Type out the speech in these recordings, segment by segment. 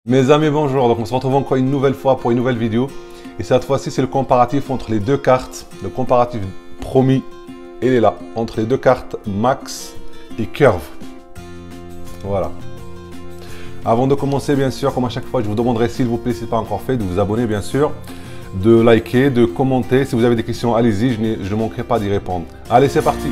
Mes amis, bonjour. Donc on se retrouve encore une nouvelle fois pour une nouvelle vidéo. Et cette fois-ci, c'est le comparatif entre les deux cartes. Le comparatif promis, il est là. Entre les deux cartes Max et Curve. Voilà. Avant de commencer, bien sûr, comme à chaque fois, je vous demanderai, s'il vous plaît, si ce n'est pas encore fait, de vous abonner, bien sûr, de liker, de commenter. Si vous avez des questions, allez-y, je ne manquerai pas d'y répondre. Allez, c'est parti.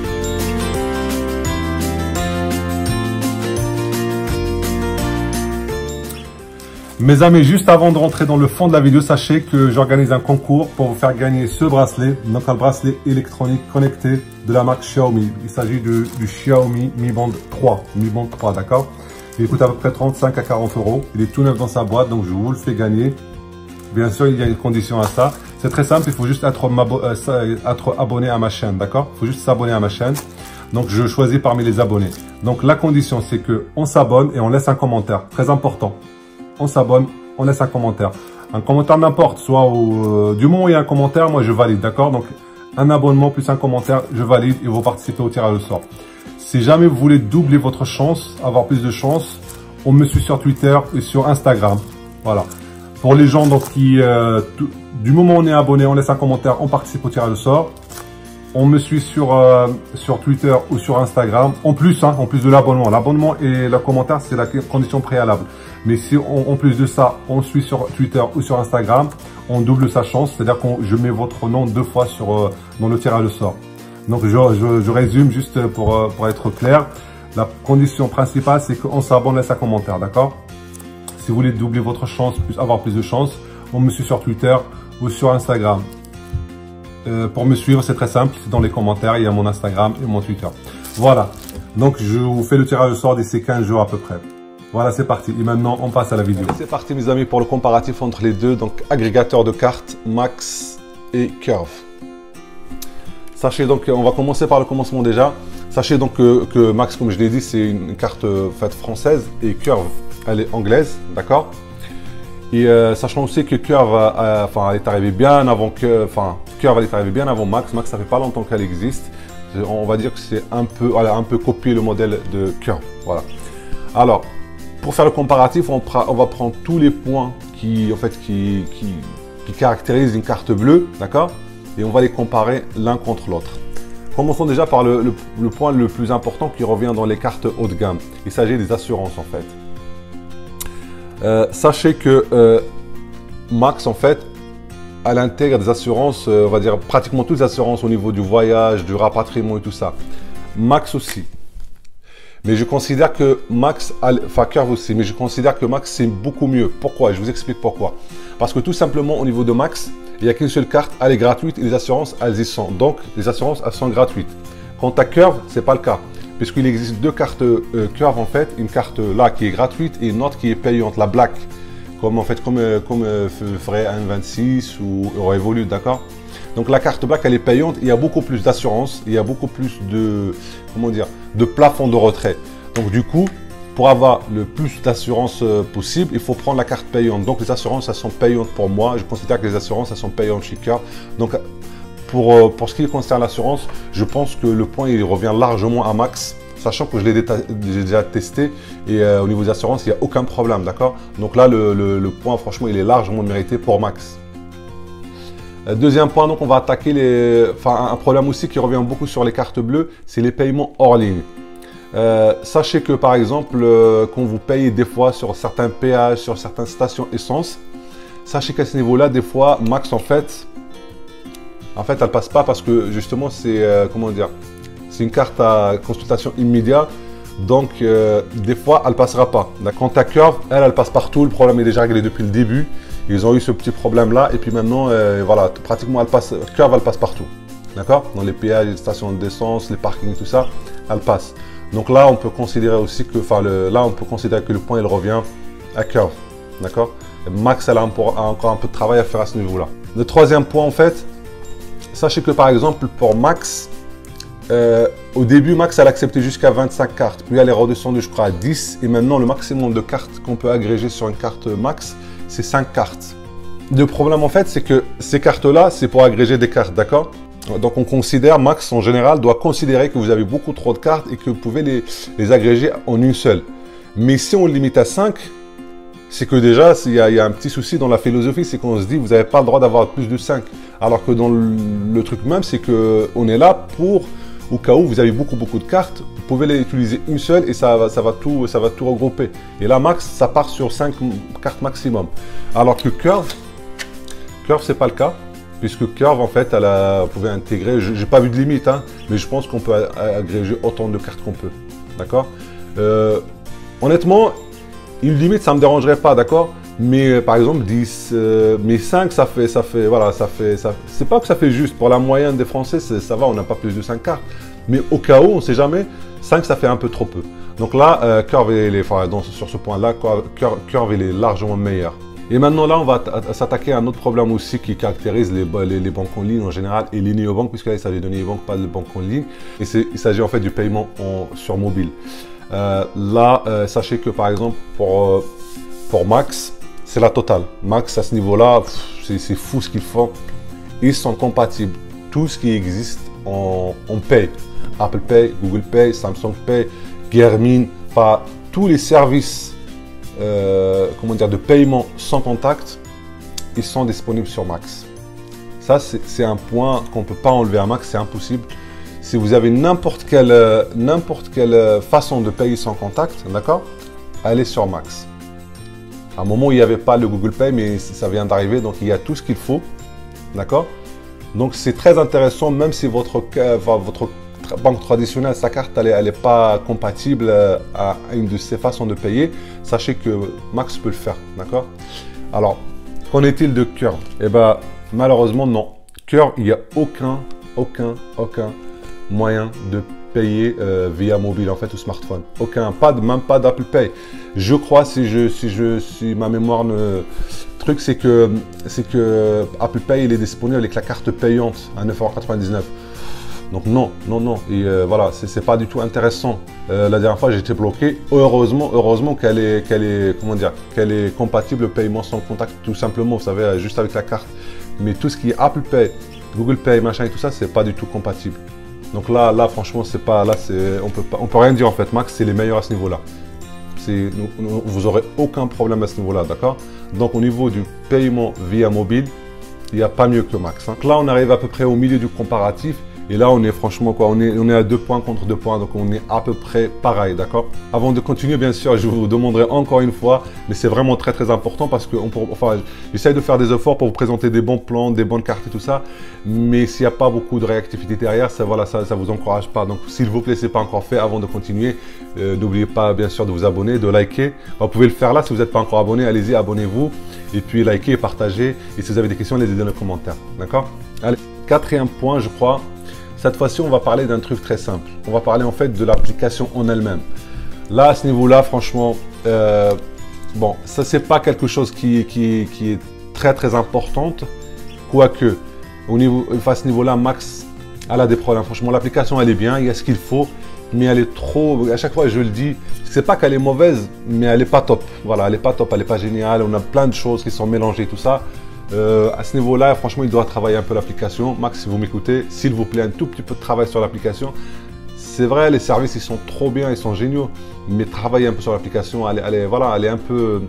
Mes amis, juste avant de rentrer dans le fond de la vidéo, sachez que j'organise un concours pour vous faire gagner ce bracelet, donc un bracelet électronique connecté de la marque Xiaomi. Il s'agit du Xiaomi Mi Band 3, d'accord? Il coûte à peu près 35 à 40 €. Il est tout neuf dans sa boîte, donc je vous le fais gagner. Bien sûr, il y a une condition à ça. C'est très simple, il faut juste être abonné à ma chaîne, d'accord? Il faut juste s'abonner à ma chaîne. Donc, je choisis parmi les abonnés. Donc, la condition, c'est qu'on s'abonne et on laisse un commentaire. Très important. On s'abonne, on laisse un commentaire. Un commentaire n'importe, soit du moment où il y a un commentaire, moi je valide, d'accord? Donc un abonnement plus un commentaire, je valide et vous participez au tirage au sort. Si jamais vous voulez doubler votre chance, avoir plus de chance, on me suit sur Twitter et sur Instagram. Voilà. Pour les gens donc qui, du moment où on est abonné, on laisse un commentaire, on participe au tirage au sort. On me suit sur Twitter ou sur Instagram, en plus de l'abonnement. L'abonnement et le commentaire, c'est la condition préalable. Mais si en plus de ça, on suit sur Twitter ou sur Instagram, on double sa chance. C'est-à-dire que je mets votre nom 2 fois dans le tirage au sort. Donc, je résume juste pour être clair. La condition principale, c'est qu'on s'abonne, laisse un commentaire, d'accord? Si vous voulez doubler votre chance, avoir plus de chance, on me suit sur Twitter ou sur Instagram. Pour me suivre, c'est très simple. Dans les commentaires, il y a mon Instagram et mon Twitter. Voilà. Donc, je vous fais le tirage au sort d'ici 15 jours à peu près. Voilà, c'est parti. Et maintenant, on passe à la vidéo. C'est parti, mes amis, pour le comparatif entre les deux. Donc, agrégateur de cartes Max et Curve. Sachez donc, on va commencer par le commencement déjà. Sachez donc que Max, comme je l'ai dit, c'est une carte française et Curve, elle est anglaise, d'accord? Et sachant aussi que Curve, elle est arrivée bien avant Curve, elle est arrivée bien avant Max. Max, ça fait pas longtemps qu'elle existe. On va dire que c'est elle a un peu copié le modèle de Curve. Voilà. Alors, pour faire le comparatif, on va prendre tous les points qui caractérisent une carte bleue, d'accord? Et on va les comparer l'un contre l'autre. Commençons déjà par le point le plus important qui revient dans les cartes haut de gamme. Il s'agit des assurances, en fait. Sachez que Max, en fait, elle intègre des assurances, on va dire pratiquement toutes les assurances au niveau du voyage, du rapatriement et tout ça. Max aussi. Mais je considère que Max, Curve aussi, mais je considère que Max c'est beaucoup mieux. Pourquoi? Je vous explique pourquoi. Parce que tout simplement au niveau de Max, il n'y a qu'une seule carte, elle est gratuite et les assurances, elles y sont. Donc les assurances, elles sont gratuites. Quant à Curve, ce n'est pas le cas. Puisqu'il existe deux cartes Curve en fait, une carte là qui est gratuite et une autre qui est payante, la Black. Comme ferait un 26 ou Revolut, d'accord? Donc la carte Black, elle est payante, il y a beaucoup plus d'assurance, il y a beaucoup plus de plafond de retrait. Donc du coup, pour avoir le plus d'assurance possible, il faut prendre la carte payante. Donc les assurances, elles sont payantes pour moi. Je considère que les assurances, elles sont payantes chez Curve. Donc pour ce qui concerne l'assurance, je pense que le point, il revient largement à Max. Sachant que je l'ai déjà testé et au niveau des assurances, il n'y a aucun problème, d'accord? Donc là, le point, franchement, il est largement mérité pour Max. Deuxième point, donc on va attaquer un problème aussi qui revient beaucoup sur les cartes bleues, c'est les paiements hors ligne. Sachez que par exemple, quand vous payez des fois sur certains péages, sur certaines stations essence, sachez qu'à ce niveau-là, des fois, Max en fait, elle passe pas parce que justement, c'est c'est une carte à consultation immédiate, donc des fois, elle ne passera pas. Quant à Curve, elle passe partout. Le problème est déjà réglé depuis le début. Ils ont eu ce petit problème-là. Et puis maintenant, voilà, pratiquement, Curve, elle passe partout. D'accord? Dans les péages, les stations d'essence, les parkings, tout ça, elle passe. Donc là, on peut considérer aussi que, le point, il revient à Curve. D'accord? Max, elle a encore un peu de travail à faire à ce niveau-là. Le troisième point, en fait, sachez que par exemple, pour Max, au début, Max, elle acceptait jusqu'à 25 cartes. Puis elle est redescendue, je crois, à 10. Et maintenant, le maximum de cartes qu'on peut agréger sur une carte Max, c'est 5 cartes. Le problème, en fait, c'est que ces cartes-là, c'est pour agréger des cartes, d'accord? Donc, on considère, Max, en général, doit considérer que vous avez beaucoup trop de cartes et que vous pouvez les agréger en une seule. Mais si on limite à 5, c'est que déjà, il y a un petit souci dans la philosophie, c'est qu'on se dit, vous n'avez pas le droit d'avoir plus de 5. Alors que dans le truc même, c'est qu'on est là pour, au cas où vous avez beaucoup de cartes, vous pouvez les utiliser une seule et ça va tout regrouper. Et là, max, ça part sur 5 cartes maximum. Alors que Curve, c'est pas le cas. Puisque Curve, en fait, vous pouvez intégrer, je n'ai pas vu de limite, hein, mais je pense qu'on peut agréger autant de cartes qu'on peut. D'accord. Honnêtement, une limite, ça ne me dérangerait pas, d'accord. Mais par exemple, 10, mais 5, voilà, c'est pas que ça fait juste. Pour la moyenne des Français, ça va, on n'a pas plus de 5 cartes. Mais au cas où, on ne sait jamais, 5, ça fait un peu trop peu. Donc là, Curve, sur ce point-là, Curve, il est largement meilleur. Et maintenant, là, on va s'attaquer à un autre problème aussi qui caractérise les banques en ligne en général et les néobanques, puisque là, il s'agit de néobanques, pas de banques en ligne. Et il s'agit en fait du paiement sur mobile. Sachez que par exemple, pour Max, c'est la totale. Max, à ce niveau-là, c'est fou ce qu'ils font. Ils sont compatibles. Tout ce qui existe, on paye. Apple Pay, Google Pay, Samsung Pay, Garmin, tous les services de paiement sans contact, ils sont disponibles sur Max. Ça, c'est un point qu'on ne peut pas enlever à Max, c'est impossible. Si vous avez n'importe quelle façon de payer sans contact, d'accord, allez sur Max. À un moment, il n'y avait pas le Google Pay, mais ça vient d'arriver, donc il y a tout ce qu'il faut, d'accord. Donc c'est très intéressant, même si votre banque traditionnelle, sa carte, elle n'est pas compatible à une de ces façons de payer, sachez que Max peut le faire, d'accord. Alors, qu'en est-il de Curve? Eh bien, malheureusement, non. Curve, il n'y a aucun moyen de payer via mobile, en fait, ou smartphone. Aucun, même pas d'Apple Pay. Je crois, si ma mémoire ne... truc, c'est que Apple Pay, il est disponible avec la carte payante à 9,99 €. Donc non. Et voilà, c'est pas du tout intéressant. La dernière fois, j'ai été bloqué. Heureusement qu'elle est compatible au paiement sans contact, tout simplement. Vous savez, juste avec la carte. Mais tout ce qui est Apple Pay, Google Pay, machin et tout ça, c'est pas du tout compatible. Donc là, franchement, on peut rien dire en fait. Max, c'est les meilleurs à ce niveau-là. Vous aurez aucun problème à ce niveau-là, d'accord? Donc au niveau du paiement via mobile, il n'y a pas mieux que Max. Hein. Donc là, on arrive à peu près au milieu du comparatif. Et là, on est franchement quoi, on est à 2 points contre 2 points, donc on est à peu près pareil, d'accord? Avant de continuer, bien sûr, je vous demanderai encore une fois, mais c'est vraiment très important parce que j'essaye de faire des efforts pour vous présenter des bons plans, des bonnes cartes et tout ça, mais s'il n'y a pas beaucoup de réactivité derrière, ça vous encourage pas. Donc, s'il vous plaît, c'est pas encore fait, avant de continuer, n'oubliez pas, bien sûr, de vous abonner, de liker. Vous pouvez le faire là, si vous n'êtes pas encore abonné, allez-y, abonnez-vous, et puis likez et partagez. Et si vous avez des questions, les aidez dans les commentaires, d'accord? Allez, 4e point, je crois. Cette fois-ci, on va parler d'un truc très simple. On va parler en fait de l'application en elle-même. Là, à ce niveau-là, franchement, bon, ça c'est pas quelque chose qui est très importante. Quoique, à ce niveau-là, Max, elle a des problèmes. Franchement, l'application, elle est bien, il y a ce qu'il faut, mais elle est trop. À chaque fois, je le dis, c'est pas qu'elle est mauvaise, mais elle est pas top. Voilà, elle est pas top, elle est pas géniale. On a plein de choses qui sont mélangées, tout ça. À ce niveau-là, franchement, il doit travailler un peu l'application. Max, si vous m'écoutez, s'il vous plaît, un tout petit peu de travail sur l'application. C'est vrai, les services, ils sont trop bien, ils sont géniaux, mais travailler un peu sur l'application, elle est un peu...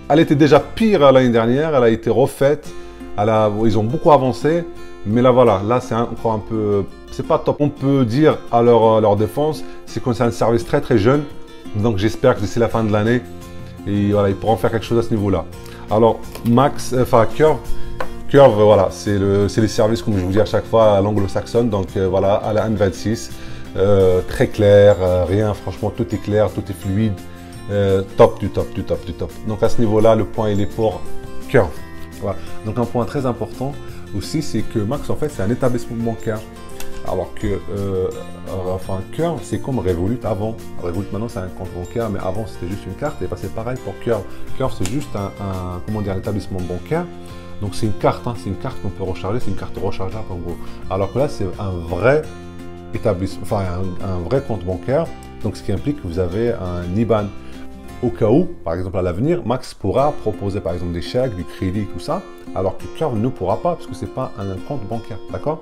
Elle était déjà pire l'année dernière, elle a été refaite, ils ont beaucoup avancé, mais là, voilà, là, c'est encore un peu... C'est pas top. On peut dire à leur défense, c'est que c'est un service très jeune, donc j'espère que d'ici la fin de l'année, voilà, ils pourront faire quelque chose à ce niveau-là. Alors, Curve, voilà, c'est les services, comme je vous dis à chaque fois, à l'anglo-saxonne. Donc voilà, à la N26, très clair, rien, franchement, tout est clair, tout est fluide, top du top. Donc à ce niveau-là, le point il est pour Curve. Voilà. Donc un point très important aussi, c'est que Max, en fait, c'est un établissement bancaire. Alors que Curve, c'est comme Revolut avant. Revolut maintenant c'est un compte bancaire, mais avant c'était juste une carte. Et c'est pareil pour Curve. Curve c'est juste un établissement bancaire. Donc c'est une carte, c'est une carte qu'on peut recharger, c'est une carte rechargeable en gros. Alors que là c'est un vrai établissement, un vrai compte bancaire. Donc ce qui implique que vous avez un IBAN. Au cas où, par exemple à l'avenir, Max pourra proposer par exemple des chèques, du crédit, tout ça, alors que Curve ne pourra pas parce que c'est pas un compte bancaire, d'accord?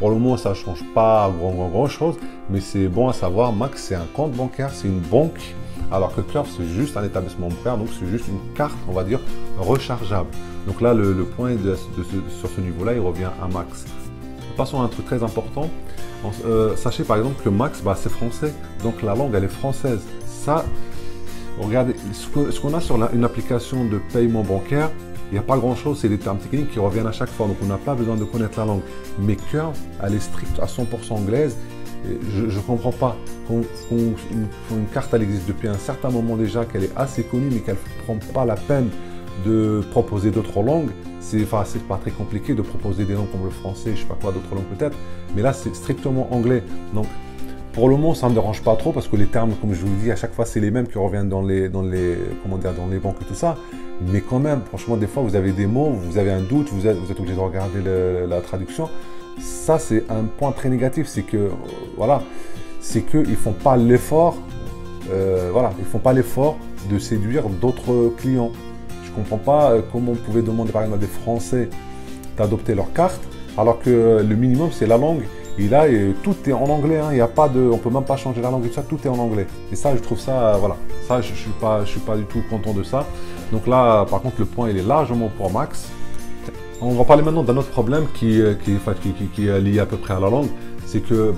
Pour le moment, ça ne change pas grand chose, mais c'est bon à savoir. Max, c'est un compte bancaire, c'est une banque alors que Curve, c'est juste un établissement bancaire, donc c'est juste une carte, on va dire, rechargeable. Donc là, le point sur ce niveau-là, il revient à Max. Passons à un truc très important. Sachez par exemple que Max, bah, c'est français, donc la langue, elle est française. Ça, regardez, ce qu'on a sur une application de paiement bancaire, il n'y a pas grand-chose, c'est des termes techniques qui reviennent à chaque fois, donc on n'a pas besoin de connaître la langue. Mais Curve, elle est stricte à 100% anglaise. Je ne comprends pas une carte, elle existe depuis un certain moment déjà, qu'elle est assez connue, mais qu'elle ne prend pas la peine de proposer d'autres langues. C'est pas très compliqué de proposer des langues comme le français, je ne sais pas quoi, d'autres langues peut-être. Mais là, c'est strictement anglais. Donc, pour le moment, ça ne me dérange pas trop parce que les termes, comme je vous le dis, à chaque fois, c'est les mêmes qui reviennent dans les banques et tout ça. Mais quand même, franchement, des fois, vous avez des mots, vous avez un doute, vous êtes obligé de regarder la traduction. Ça, c'est un point très négatif, c'est que, voilà, c'est qu'ils ne font pas l'effort, ils font pas l'effort de séduire d'autres clients. Je ne comprends pas comment vous pouvez demander, par exemple, à des Français d'adopter leur carte, alors que le minimum, c'est la langue. Et là, tout est en anglais, hein. Il y a pas de, on ne peut même pas changer la langue et tout ça, tout est en anglais. Et ça, je trouve ça, voilà, ça, je ne suis pas du tout content de ça. Donc là, par contre, le point, il est largement pour Max. On va parler maintenant d'un autre problème qui est lié à peu près à la langue. C'est que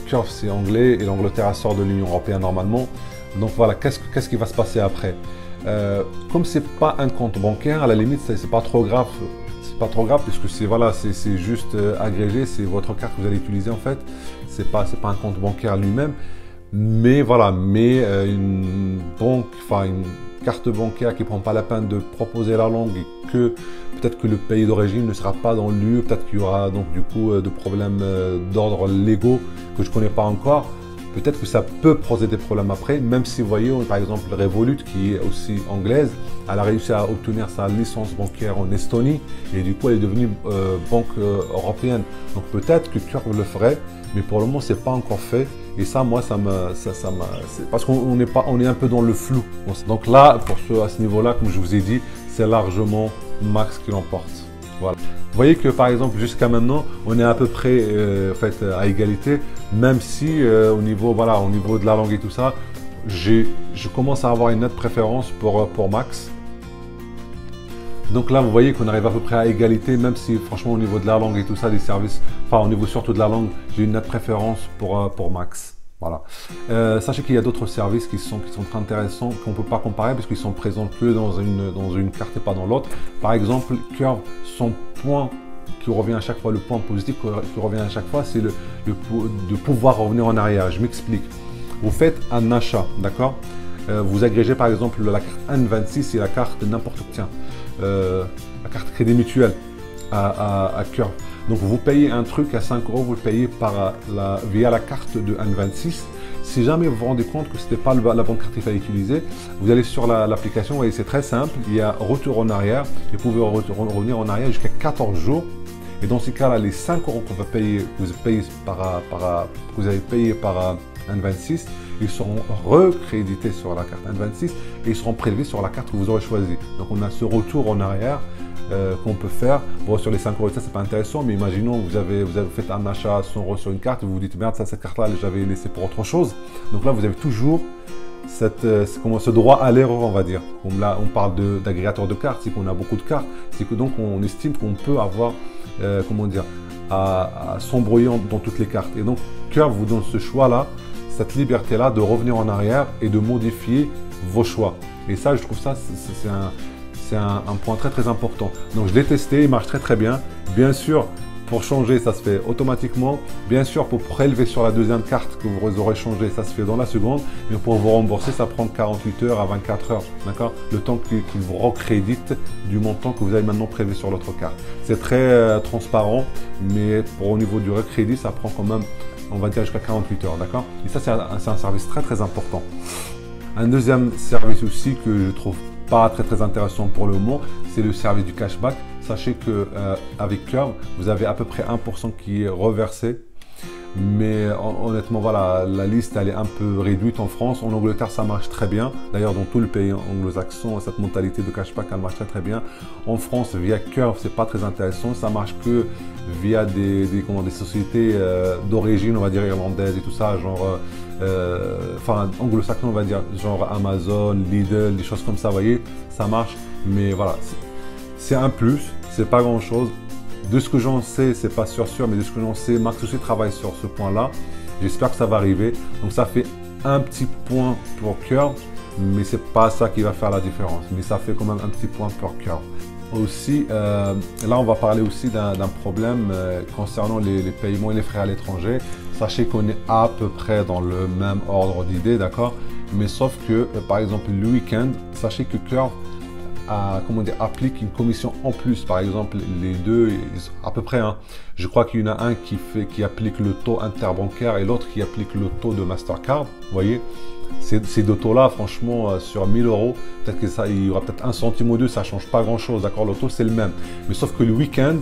Curve, c'est anglais et l'Angleterre sort de l'Union européenne normalement. Donc voilà, qu'est-ce qui va se passer après? Comme c'est pas un compte bancaire, à la limite, c'est pas trop grave. C'est pas trop grave puisque c'est juste agrégé, c'est votre carte que vous allez utiliser en fait. C'est pas un compte bancaire lui-même. Mais voilà, une banque, une carte bancaire qui ne prend pas la peine de proposer la langue et que peut-être que le pays d'origine ne sera pas dans l'UE, peut-être qu'il y aura donc du coup de problèmes d'ordre légaux que je ne connais pas encore. Peut-être que ça peut poser des problèmes après, même si vous voyez, par exemple, Revolut, qui est aussi anglaise, elle a réussi à obtenir sa licence bancaire en Estonie et du coup, elle est devenue banque européenne. Donc peut-être que Curve le ferait, mais pour le moment, c'est pas encore fait. Et ça, moi, parce qu'on est un peu dans le flou. Donc là, à ce niveau-là, comme je vous ai dit, c'est largement Max qui l'emporte. Voilà. Vous voyez que par exemple jusqu'à maintenant on est à peu près à égalité, même si au niveau de la langue et tout ça, je commence à avoir une nette préférence pour Max. Donc là vous voyez qu'on arrive à peu près à égalité, même si franchement au niveau de la langue et tout ça, des services, au niveau surtout de la langue, j'ai une nette préférence pour Max. Voilà. Sachez qu'il y a d'autres services qui sont très intéressants, qu'on ne peut pas comparer parce qu'ils sont présents que dans une carte et pas dans l'autre. Par exemple, Curve, son point qui revient à chaque fois, le point positif qui revient à chaque fois, c'est de pouvoir revenir en arrière. Je m'explique. Vous faites un achat, d'accord? Vous agrégez par exemple la carte N26 et la carte n'importe quoi, la carte Crédit Mutuel à Curve. Donc vous payez un truc à 5 €, vous le payez via la carte de N26. Si jamais vous vous rendez compte que ce n'était pas la bonne carte qu'il fallait utiliser, vous allez sur l'application, vous voyez, c'est très simple, il y a retour en arrière, et vous pouvez revenir en arrière jusqu'à 14 jours. Et dans ces cas-là, les 5 € qu'on va payer, que vous avez payé par N26, ils seront recrédités sur la carte N26 et ils seront prélevés sur la carte que vous aurez choisie. Donc on a ce retour en arrière qu'on peut faire. Bon, sur les 5 €, ça c'est pas intéressant, mais imaginons vous avez fait un achat à 100 € sur une carte et vous vous dites merde, cette carte-là, j'avais laissé pour autre chose. Donc là, vous avez toujours ce droit à l'erreur, on va dire. Comme là, on parle d'agrégateur de cartes, c'est qu'on a beaucoup de cartes, c'est que donc on estime qu'on peut avoir, à s'embrouiller dans toutes les cartes. Et donc, Curve vous donne ce choix-là, cette liberté-là de revenir en arrière et de modifier vos choix. Et ça, je trouve ça, c'est un point très très important. Donc je l'ai testé, il marche très très bien. Bien sûr, pour changer, ça se fait automatiquement. Bien sûr, pour prélever sur la deuxième carte que vous aurez changé, ça se fait dans la seconde. Mais pour vous rembourser, ça prend 48 heures à 24 heures. D'accord? Le temps qu'il vous recrédite du montant que vous avez maintenant prélevé sur l'autre carte. C'est très transparent, mais au niveau du recrédit, ça prend quand même, on va dire, jusqu'à 48 heures. D'accord? Et ça, c'est un service très très important. Un deuxième service aussi que je trouve pas très très intéressant pour le moment, c'est le service du cashback. Sachez que avec Curve, vous avez à peu près 1% qui est reversé. Mais honnêtement, voilà, la liste elle est un peu réduite en France. En Angleterre, ça marche très bien. D'ailleurs, dans tout le pays anglo-saxon, cette mentalité de cashback, elle marche très très bien. En France, via Curve, c'est pas très intéressant. Ça marche que via des sociétés d'origine, on va dire irlandaise et tout ça, genre enfin anglo-saxon on va dire, genre Amazon, Lidl, des choses comme ça, vous voyez, ça marche. Mais voilà, c'est un plus, c'est pas grand chose. De ce que j'en sais, c'est pas sûr, mais de ce que j'en sais, Max aussi travaille sur ce point-là. J'espère que ça va arriver. Donc ça fait un petit point pour Curve, mais c'est pas ça qui va faire la différence. Mais ça fait quand même un petit point pour Curve. Aussi, là on va parler aussi d'un problème concernant les paiements et les frais à l'étranger. Sachez qu'on est à peu près dans le même ordre d'idées, d'accord? Mais sauf que, par exemple, le week-end, sachez que Curve comment dire, applique une commission en plus. Par exemple, les deux, à peu près, hein, je crois qu'il y en a un qui applique le taux interbancaire et l'autre qui applique le taux de Mastercard. Vous voyez, ces deux taux-là, franchement, sur 1000 €, peut-être que ça, il y aura peut-être un centime ou deux, ça change pas grand-chose, d'accord? Le taux, c'est le même. Mais sauf que le week-end,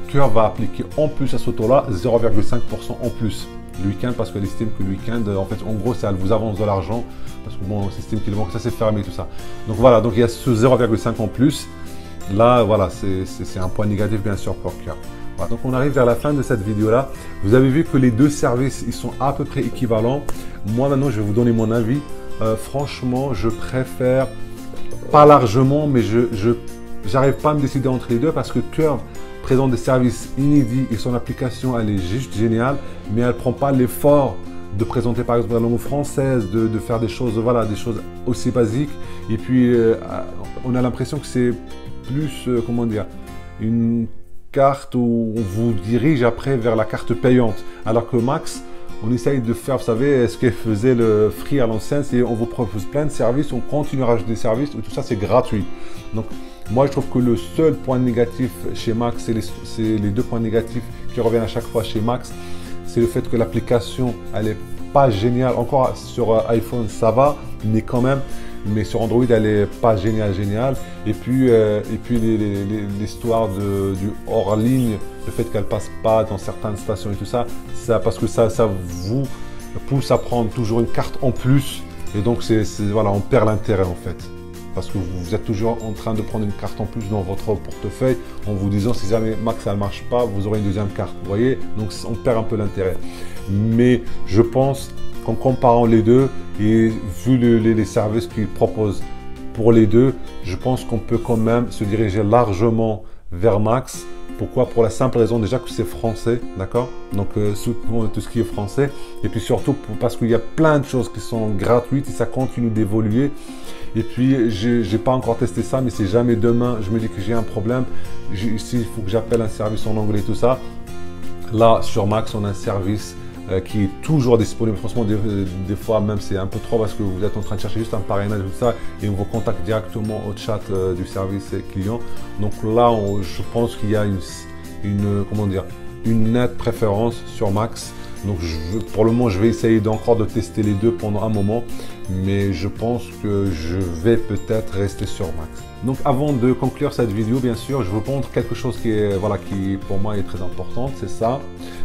Curve va appliquer en plus à ce taux-là 0,5% en plus. Le week-end, parce qu'elle estime que le week-end, en fait, en gros, ça elle vous avance de l'argent, parce que bon, on estime que ça c'est fermé, tout ça. Donc voilà, donc il y a ce 0,5 en plus. Là, voilà, c'est un point négatif, bien sûr, pour Curve. Voilà, donc on arrive vers la fin de cette vidéo-là. Vous avez vu que les deux services, ils sont à peu près équivalents. Moi, maintenant, je vais vous donner mon avis. Franchement, je préfère, pas largement, mais j'arrive pas à me décider entre les deux, parce que Curve présente des services inédits et son application, elle est juste géniale, mais elle ne prend pas l'effort de présenter par exemple la langue française, de faire des choses, voilà, des choses aussi basiques. Et puis, on a l'impression que c'est plus, comment dire, une carte où on vous dirige après vers la carte payante. Alors que Max, on essaye de faire, vous savez, ce que faisait le Free à l'ancienne, c'est on vous propose plein de services, on continue à rajouter des services, tout ça c'est gratuit. Donc, moi, je trouve que le seul point négatif chez Max, c'est les deux points négatifs qui reviennent à chaque fois chez Max. C'est le fait que l'application, elle n'est pas géniale. Encore sur iPhone, ça va, mais quand même. Mais sur Android, elle n'est pas géniale. Et puis l'histoire du hors-ligne, le fait qu'elle ne passe pas dans certaines stations et tout ça, parce que ça vous pousse à prendre toujours une carte en plus. Et donc, voilà, on perd l'intérêt en fait. Parce que vous êtes toujours en train de prendre une carte en plus dans votre portefeuille en vous disant si jamais Max ça ne marche pas, vous aurez une deuxième carte. Vous voyez, donc on perd un peu l'intérêt. Mais je pense qu'en comparant les deux et vu les services qu'ils proposent pour les deux, je pense qu'on peut quand même se diriger largement vers Max. Pourquoi? Pour la simple raison déjà que c'est français, d'accord? Donc tout ce qui est français. Et puis surtout parce qu'il y a plein de choses qui sont gratuites et ça continue d'évoluer. Et puis j'ai pas encore testé ça, mais si jamais demain je me dis que j'ai un problème, s'il faut que j'appelle un service en anglais, tout ça, là sur Max on a un service qui est toujours disponible. Franchement, des fois même c'est un peu trop parce que vous êtes en train de chercher juste un parrainage tout ça et on vous contacte directement au chat du service client. Donc là, je pense qu'il y a comment dire, une nette préférence sur Max. Donc pour le moment, je vais essayer encore de tester les deux pendant un moment, mais je pense que je vais peut-être rester sur Max. Donc avant de conclure cette vidéo, bien sûr, je vous montre quelque chose qui pour moi est très important, c'est ça.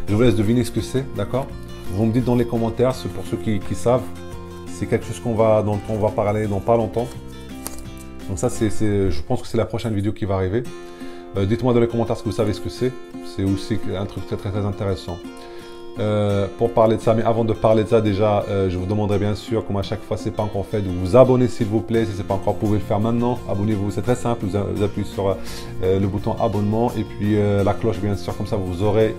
Je vous laisse deviner ce que c'est, d'accord? Vous me dites dans les commentaires, pour ceux qui savent, c'est quelque chose dont on va parler dans pas longtemps. Donc ça, je pense que c'est la prochaine vidéo qui va arriver. Dites-moi dans les commentaires ce que vous savez ce que c'est. C'est aussi un truc très intéressant. Pour parler de ça, mais avant de parler de ça déjà, je vous demanderai bien sûr, comme à chaque fois c'est pas encore fait, de vous abonner s'il vous plaît. Si c'est pas encore, vous pouvez le faire maintenant. Abonnez-vous, c'est très simple, vous appuyez sur le bouton abonnement et puis la cloche bien sûr, comme ça vous aurez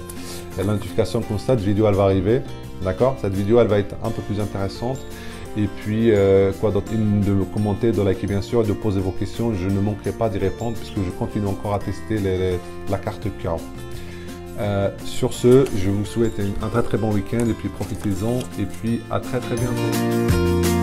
la notification quand cette vidéo elle va arriver, d'accord? Cette vidéo elle va être un peu plus intéressante. Et puis quoi d'autre, de me commenter, de liker bien sûr, de poser vos questions, je ne manquerai pas d'y répondre puisque je continue encore à tester la carte Curve. Sur ce, je vous souhaite un très bon week-end et puis profitez-en et puis à très bientôt.